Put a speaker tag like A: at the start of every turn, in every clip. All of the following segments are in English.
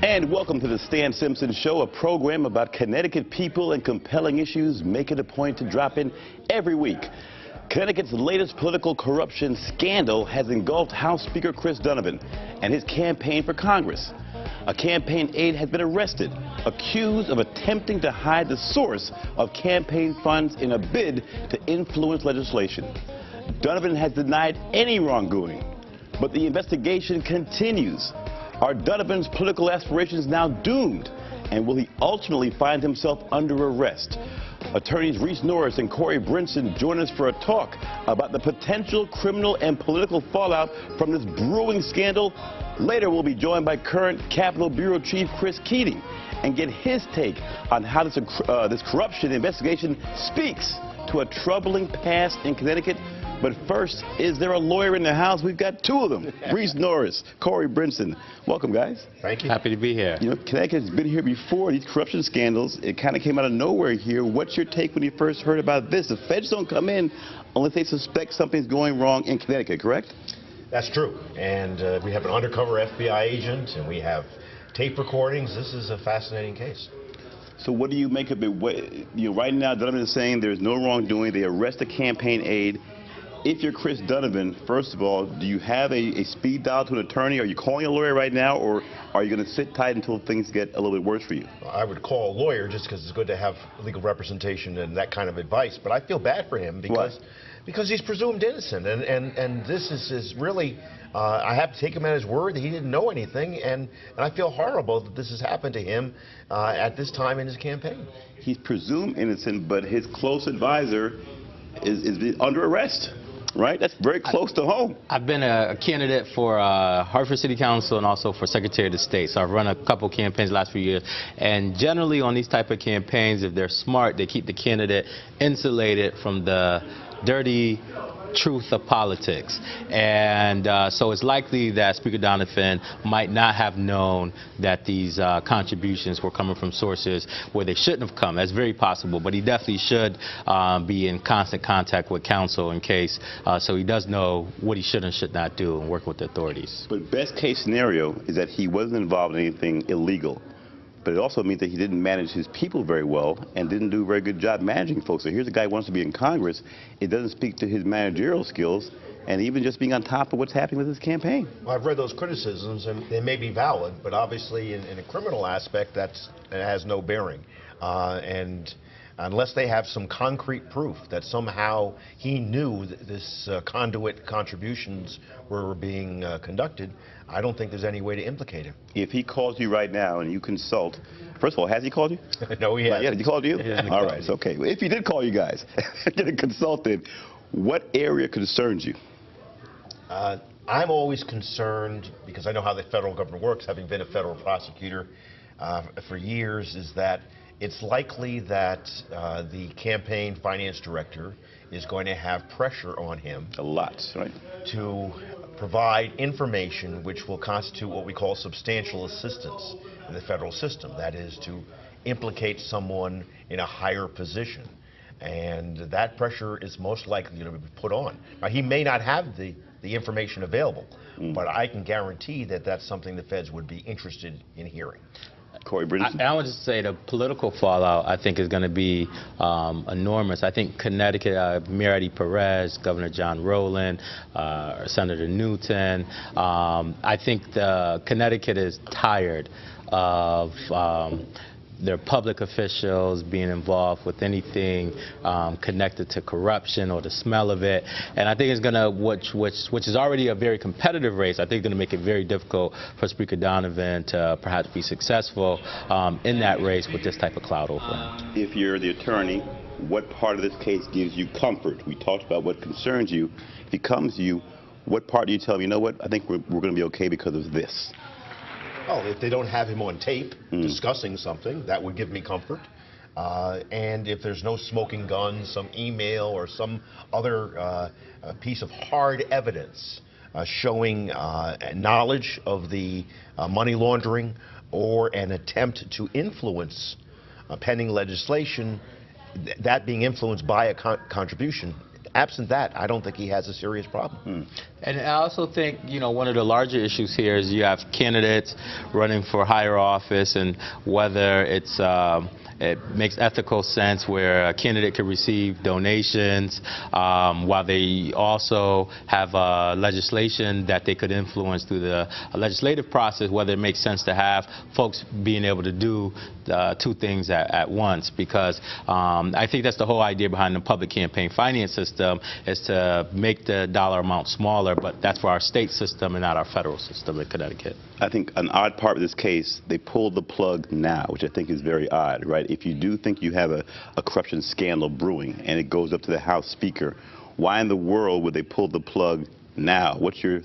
A: And welcome to the Stan Simpson Show, a program about Connecticut people and compelling issues. Make it a point to drop in every week. Connecticut's latest political corruption scandal has engulfed House Speaker Chris Donovan and his campaign for Congress. A campaign aide has been arrested, accused of attempting to hide the source of campaign funds in a bid to influence legislation. Donovan has denied any wrongdoing, but the investigation continues. Are Donovan's political aspirations now doomed? And will he ultimately find himself under arrest? Attorneys Reese, Norris, and Brinson join us for a talk about the potential criminal and political fallout from this brewing scandal. Later, we'll be joined by current Capitol Bureau Chief Chris Keating and get his take on how this corruption investigation speaks to a troubling past in Connecticut. But first, is there a lawyer in the house? We've got two of them, Reese Norris, Brinson. Welcome, guys.
B: Thank you.
C: Happy to be here.
A: You know, Connecticut has been here before, these corruption scandals. It kind of came out of nowhere here. What's your take when you first heard about this? The feds don't come in unless they suspect something's going wrong in Connecticut, correct?
B: That's true. And we have an undercover FBI agent, and we have tape recordings. This is a fascinating case.
A: So what do you make of it? Right now, Donovan is saying there's no wrongdoing. They arrest a campaign aide. If you're Chris Donovan, first of all, do you have a speed dial to an attorney? Are you calling a lawyer right now, or are you going to sit tight until things get a little bit worse for you?
B: I would call a lawyer just because it's good to have legal representation and that kind of advice. But I feel bad for him because he's presumed innocent. And this is really, I have to take him at his word that he didn't know anything. And I feel horrible that this has happened to him at this time in his campaign.
A: He's presumed innocent, but his close advisor is under arrest. Right? That's very close to home.
C: I've been a candidate for Hartford City Council and also for Secretary of the State. So I've run a couple campaigns the last few years. And generally on these type of campaigns, if they're smart, they keep the candidate insulated from the dirty truth of politics. And so it's likely that Speaker Donovan might not have known that these contributions were coming from sources where they shouldn't have come. That's very possible, but he definitely should be in constant contact with counsel in case, so he does know what he should and should not do and work with the authorities.
A: But best case scenario is that he wasn't involved in anything illegal. But it also means that he didn't manage his people very well and didn't do a very good job managing folks. So here's a guy who wants to be in Congress. It doesn't speak to his managerial skills and even just being on top of what's happening with his campaign.
B: Well, I've read those criticisms, and they may be valid, but obviously in a criminal aspect, it has no bearing. And unless they have some concrete proof that somehow he knew that this conduit contributions were being conducted, I don't think there's any way to implicate him.
A: If he calls you right now and you consult, first of all, has he called you?
B: No, he hasn't.
A: Yeah, did he call you? All right, so, okay. If he did call you guys, get a consultant, what area concerns you?
B: I'm always concerned, because I know how the federal government works, having been a federal prosecutor for years, is that it's likely that the campaign finance director is going to have pressure on him.
A: A lot, right?
B: To provide information which will constitute what we call substantial assistance in the federal system. That is, to implicate someone in a higher position. And that pressure is most likely to be put on. Now, he may not have the information available, but I can guarantee that that's something the feds would be interested in hearing.
A: Brinson?
C: I would just say the political fallout, I think, is going to be enormous. I think Connecticut, Mayor Eddie Perez, Governor John Rowland, Senator Newton, I think Connecticut is tired of their public officials being involved with anything connected to corruption or the smell of it. And I think it's going to, which is already a very competitive race, I think it's going to make it very difficult for Speaker Donovan to perhaps be successful in that race with this type of cloud over him.
A: If you're the attorney, what part of this case gives you comfort? We talked about what concerns you. If he comes to you, what part do you tell him, you know what, I think we're going to be okay because of this?
B: Oh, if they don't have him on tape discussing something, that would give me comfort. And if there's no smoking gun, some email or some other piece of hard evidence showing knowledge of the money laundering or an attempt to influence pending legislation, that being influenced by a contribution, absent that, I don't think he has a serious problem.
C: And I also think, you know, one of the larger issues here is you have candidates running for higher office, and whether it's it makes ethical sense where a candidate could receive donations while they also have legislation that they could influence through the legislative process, whether it makes sense to have folks being able to do two things at once. Because I think that's the whole idea behind the public campaign finance system, is to make the dollar amount smaller, but that's for our state system and not our federal system in Connecticut.
A: I think an odd part of this case, they pulled the plug now, which I think is very odd, right? If you do think you have a corruption scandal brewing and it goes up to the House Speaker, why in the world would they pull the plug now? What do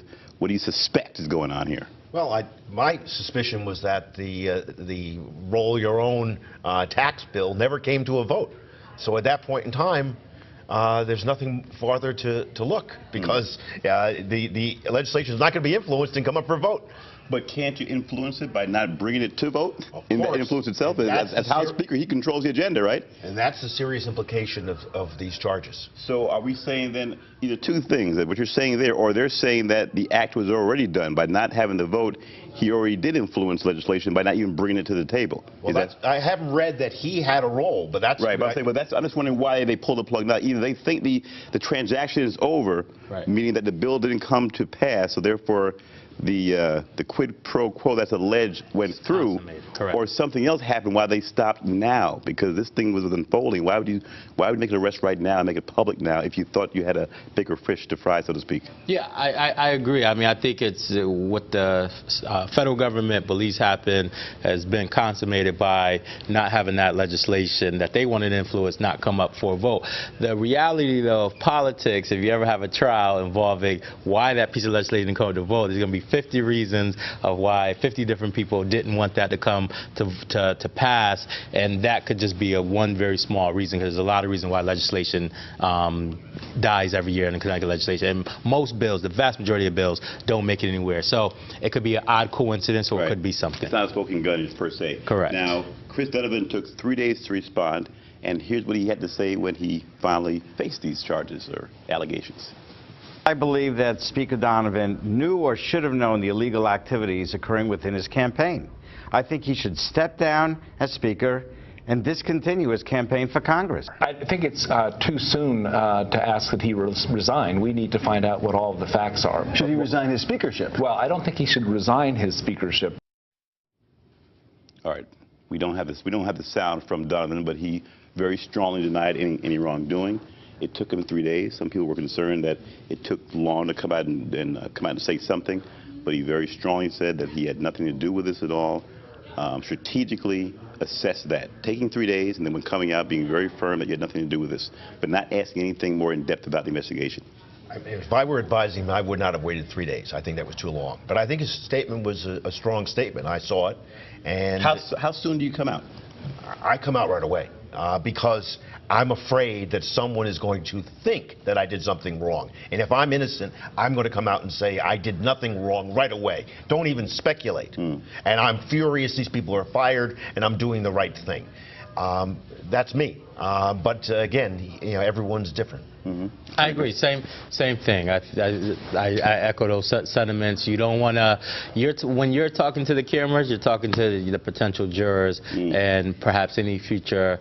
A: you suspect is going on here?
B: Well, my suspicion was that the roll your own tax bill never came to a vote. So at that point in time, there's nothing farther to look, because the legislation is not going to be influenced and come up for a vote.
A: But can't you influence it by not bringing it to vote?
B: Of course.
A: Influence itself? As House Speaker, he controls the agenda, right?
B: And that's the serious implication of these charges.
A: So are we saying then either two things, that what you're saying there, or they're saying that the act was already done by not having the vote, he already did influence legislation by not even bringing it to the table?
B: Well, I haven't read that he had a role, but that's...
A: Right, but I'm just wondering why they pulled the plug now. Either they think the transaction is over, right, meaning that the bill didn't come to pass, so therefore the quid pro quo that's alleged went through, or something else happened why they stopped now, because this thing was unfolding. Why would you make an arrest right now and make it public now if you thought you had a bigger fish to fry, so to speak?
C: Yeah, I agree. I mean, I think it's what the federal government believes happened has been consummated by not having that legislation that they wanted to influence not come up for a vote. The reality, though, of politics, if you ever have a trial involving why that piece of legislation didn't come to vote, there's going to be 50 reasons of why 50 different people didn't want that to come to pass, and that could just be one very small reason, because there's a lot of reasons why legislation dies every year in the Connecticut legislation. And most bills, the vast majority of bills, don't make it anywhere. So it could be an odd coincidence, or it could be something.
A: It's not a smoking gun per se.
C: Correct.
A: Now, Chris Donovan took 3 days to respond, and here's what he had to say when he finally faced these charges or allegations.
D: I believe that Speaker Donovan knew or should have known the illegal activities occurring within his campaign. I think he should step down as Speaker and discontinue his campaign for Congress.
E: I think it's too soon to ask that he resign. We need to find out what all of the facts are.
F: Should he resign his speakership?
E: Well, I don't think he should resign his speakership.
A: All right. We don't have the sound from Donovan, but he very strongly denied any wrongdoing. It took him 3 days. Some people were concerned that it took long to come out and say something, but he very strongly said that he had nothing to do with this at all. Strategically assessed that, taking 3 days, and then when coming out, being very firm that he had nothing to do with this, but not asking anything more in depth about the investigation.
B: If I were advising him, I would not have waited 3 days. I think that was too long. But I think his statement was a strong statement. I saw it. And
A: how soon do you come out?
B: I come out right away because I'm afraid that someone is going to think that I did something wrong. And if I'm innocent, I'm going to come out and say I did nothing wrong right away. Don't even speculate. And I'm furious these people are fired, and I'm doing the right thing. That's me. But again, everyone's different.
C: I agree. Same thing. I echo those sentiments. You don't want to. When you're talking to the cameras, you're talking to the potential jurors and perhaps any future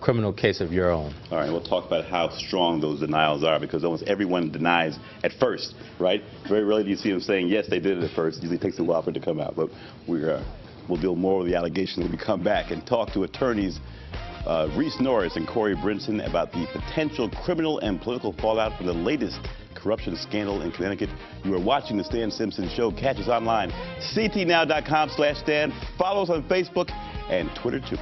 C: criminal case of your own. All
A: right. We'll talk about how strong those denials are, because almost everyone denies at first, right? Very rarely do you see them saying yes, they did it at first. It usually takes a while for it to come out. But we'll deal more with the allegations when we come back and talk to attorneys Reese, Norris, and Brinson about the potential criminal and political fallout from the latest corruption scandal in Connecticut. You are watching the Stan Simpson Show. Catch us online, ctnow.com/Stan. Follow us on Facebook and Twitter, too.